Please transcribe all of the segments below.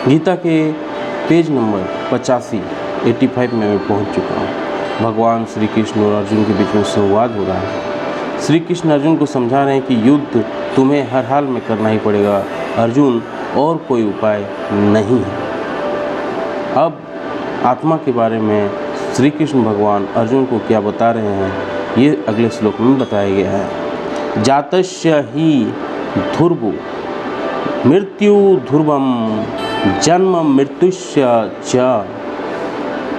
गीता के page number 85 में मैं पहुंच चुका हूं। भगवान श्री कृष्ण और अर्जुन के बीच में संवाद हो रहा है। श्री कृष्ण अर्जुन को समझा रहे हैं कि युद्ध तुम्हें हर हाल में करना ही पड़ेगा अर्जुन, और कोई उपाय नहीं है। अब आत्मा के बारे में श्री कृष्ण भगवान अर्जुन को क्या बता रहे हैं, ये अगले श्लोक में बताया गया है। जातस्य ही ध्रुवो मृत्यु ध्रुवम जन्म मृत्युश्च च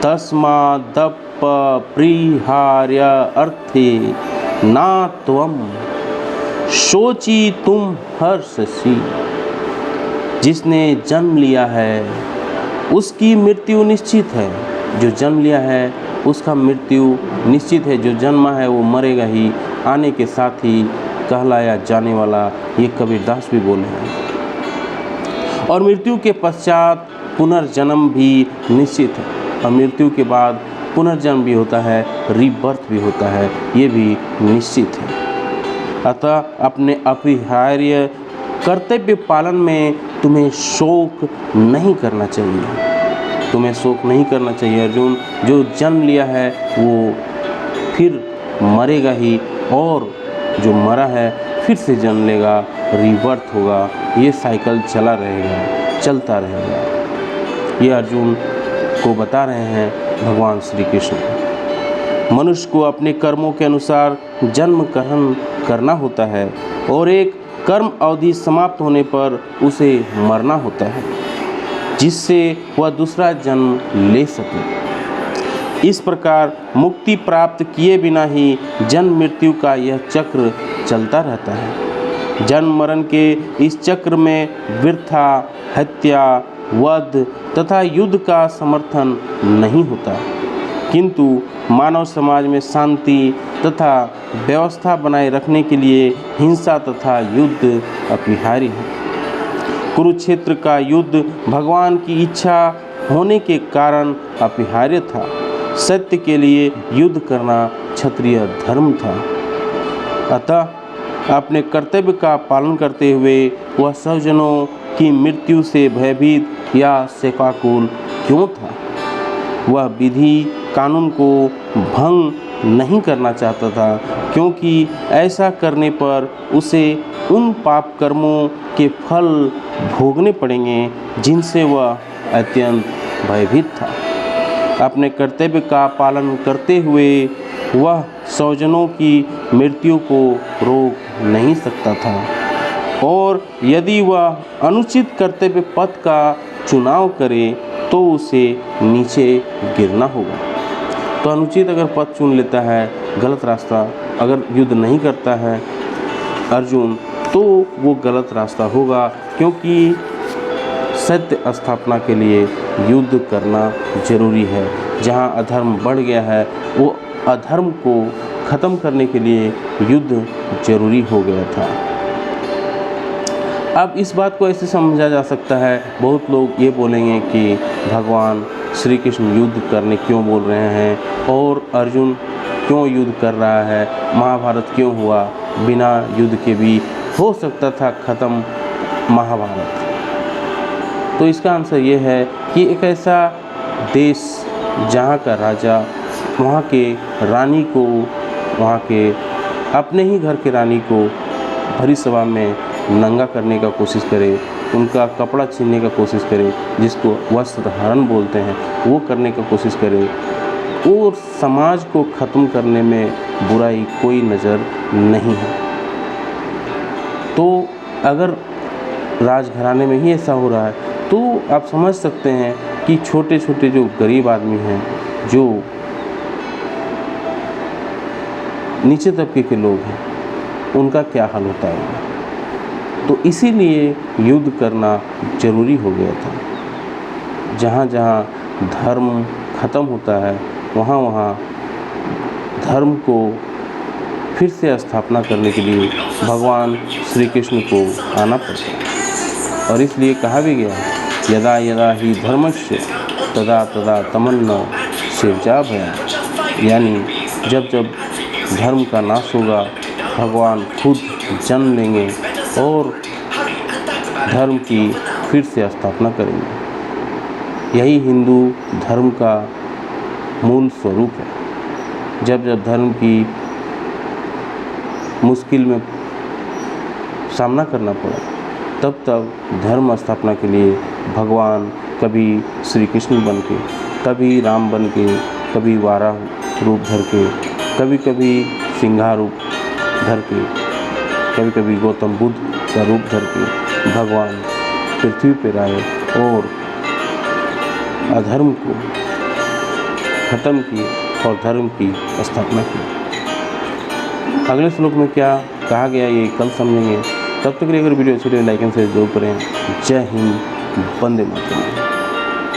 तस्मादप्रिहार्य अर्थे ना त्वं शोचितुं हर्षसि। जिसने जन्म लिया है उसकी मृत्यु निश्चित है। जो जन्म लिया है उसका मृत्यु निश्चित है। जो जन्मा है वो मरेगा ही, आने के साथ ही कहलाया जाने वाला, ये कबीरदास भी बोले हैं। और मृत्यु के पश्चात पुनर्जन्म भी निश्चित है, और मृत्यु के बाद पुनर्जन्म भी होता है, रीबर्थ भी होता है, ये भी निश्चित है। अतः अपने अपरिहार्य कर्तव्य पालन में तुम्हें शोक नहीं करना चाहिए। तुम्हें शोक नहीं करना चाहिए अर्जुन। जो जन्म लिया है वो फिर मरेगा ही, और जो मरा है फिर से जन्म लेगा, रीबर्थ होगा। ये साइकिल चला रहेगा, चलता रहेगा। ये अर्जुन को बता रहे हैं भगवान श्री कृष्ण। मनुष्य को अपने कर्मों के अनुसार जन्म ग्रहण करना होता है, और एक कर्म अवधि समाप्त होने पर उसे मरना होता है, जिससे वह दूसरा जन्म ले सके। इस प्रकार मुक्ति प्राप्त किए बिना ही जन्म मृत्यु का यह चक्र चलता रहता है। जन्म मरण के इस चक्र में वृथा, हत्या, वध तथा युद्ध का समर्थन नहीं होता, किंतु मानव समाज में शांति तथा व्यवस्था बनाए रखने के लिए हिंसा तथा युद्ध अपरिहार्य है। कुरुक्षेत्र का युद्ध भगवान की इच्छा होने के कारण अपरिहार्य था। सत्य के लिए युद्ध करना क्षत्रिय धर्म था। अतः अपने कर्तव्य का पालन करते हुए वह स्वजनों की मृत्यु से भयभीत या शोकाकुल क्यों था? वह विधि कानून को भंग नहीं करना चाहता था, क्योंकि ऐसा करने पर उसे उन पाप कर्मों के फल भोगने पड़ेंगे जिनसे वह अत्यंत भयभीत था। अपने कर्तव्य का पालन करते हुए वह स्वजनों की मृत्यु को रोक नहीं सकता था, और यदि वह अनुचित कर्तव्य पथ का चुनाव करे तो उसे नीचे गिरना होगा। तो अनुचित अगर पथ चुन लेता है, गलत रास्ता, अगर युद्ध नहीं करता है अर्जुन, तो वो गलत रास्ता होगा, क्योंकि सत्य स्थापना के लिए युद्ध करना जरूरी है। जहाँ अधर्म बढ़ गया है वो अधर्म को ख़त्म करने के लिए युद्ध जरूरी हो गया था। अब इस बात को ऐसे समझा जा सकता है, बहुत लोग ये बोलेंगे कि भगवान श्री कृष्ण युद्ध करने क्यों बोल रहे हैं, और अर्जुन क्यों युद्ध कर रहा है, महाभारत क्यों हुआ, बिना युद्ध के भी हो सकता था ख़त्म महाभारत। तो इसका आंसर ये है कि एक ऐसा देश जहाँ का राजा वहाँ के रानी को, वहाँ के अपने ही घर के रानी को भरी सभा में नंगा करने का कोशिश करे, उनका कपड़ा छीनने का कोशिश करे, जिसको वस्त्र हरण बोलते हैं, वो करने का कोशिश करे, और समाज को ख़त्म करने में बुराई कोई नज़र नहीं है। तो अगर राजघराने में ही ऐसा हो रहा है तो आप समझ सकते हैं कि छोटे छोटे जो गरीब आदमी हैं, जो नीचे तबके के लोग हैं, उनका क्या हाल होता है। तो इसीलिए युद्ध करना जरूरी हो गया था। जहाँ जहाँ धर्म ख़त्म होता है वहाँ वहाँ धर्म को फिर से स्थापना करने के लिए भगवान श्री कृष्ण को आना पड़ता है। और इसलिए कहा भी गया है, यदा यदा ही धर्मस्य तदा तदा तमन्ना शिवजा भया। यानी जब जब धर्म का नाश होगा भगवान खुद जन्म लेंगे और धर्म की फिर से स्थापना करेंगे। यही हिंदू धर्म का मूल स्वरूप है। जब जब धर्म की मुश्किल में सामना करना पड़ा, तब तब धर्म स्थापना के लिए भगवान कभी श्री कृष्ण बन के, कभी राम बन के, कभी वाराह रूप धर के, कभी कभी सिंहा रूप धर के, कभी कभी गौतम बुद्ध का रूप धर के भगवान पृथ्वी पर आए और अधर्म को खत्म किए और धर्म की स्थापना की। अगले श्लोक में क्या कहा गया ये कल समझेंगे। तब तक के लिए अगर वीडियो अच्छी लगे लाइक एंड शेयर जरूर करें। जय हिंद, वंदे मातरम।